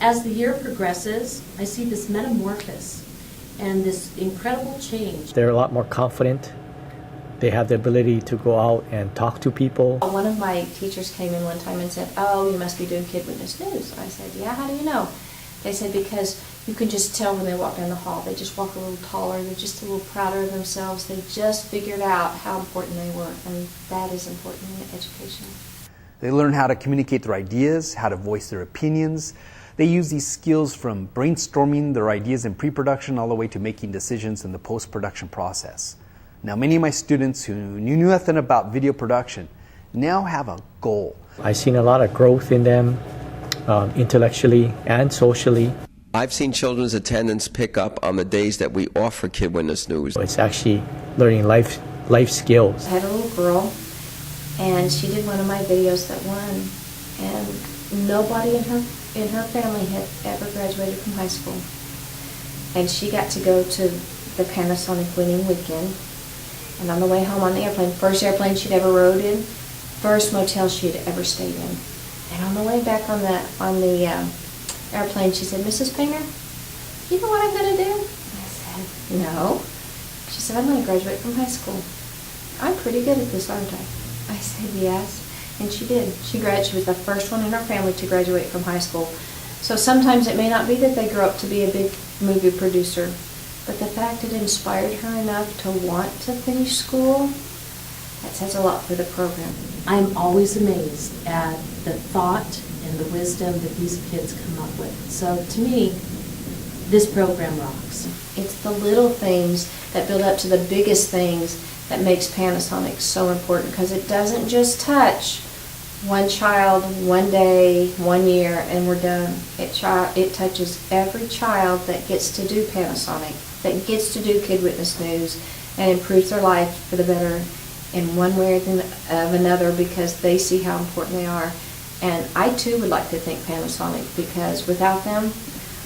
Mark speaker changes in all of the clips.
Speaker 1: As the year progresses, I see this metamorphosis and this incredible change.
Speaker 2: They're a lot more confident. They have the ability to go out and talk to people.
Speaker 3: One of my teachers came in one time and said, "Oh, you must be doing Kid Witness News." I said, "Yeah, how do you know?" They said, "Because you can just tell when they walk down the hall. They just walk a little taller. They're just a little prouder of themselves. They just figured out how important they were." And that is important in education.
Speaker 4: They learn how to communicate their ideas, how to voice their opinions. They use these skills from brainstorming their ideas in pre-production all the way to making decisions in the post-production process. Now, many of my students who knew nothing about video production now have a goal.
Speaker 2: I've seen a lot of growth in them, intellectually and socially.
Speaker 5: I've seen children's attendance pick up on the days that we offer Kid Witness News.
Speaker 2: It's actually learning life skills.
Speaker 3: I had a little girl, and she did one of my videos that won, and nobody in her family had ever graduated from high school. And she got to go to the Panasonic winning weekend. And on the way home on the airplane, first airplane she'd ever rode in, first motel she'd ever stayed in. And on the way back on the airplane, she said, "Mrs. Painter, you know what I'm going to do?" I said, "No." She said, "I'm going to graduate from high school. I'm pretty good at this, aren't I?" I said, "Yes." And she did. She was the first one in her family to graduate from high school. So sometimes it may not be that they grow up to be a big movie producer, but the fact it inspired her enough to want to finish school, that says a lot for the program.
Speaker 1: I'm always amazed at the thought and the wisdom that these kids come up with. So to me, this program rocks.
Speaker 3: It's the little things that build up to the biggest things that makes Panasonic so important, because it doesn't just touch one child, one day, 1 year, and we're done. It touches every child that gets to do Panasonic, that gets to do Kid Witness News, and improves their life for the better in one way or another, because they see how important they are. And I too would like to thank Panasonic, because without them,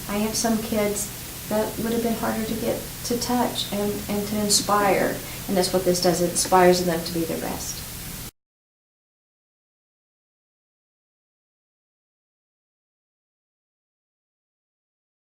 Speaker 3: I have some kids that would have been harder to get to touch and to inspire. And that's what this does. It inspires them to be their best.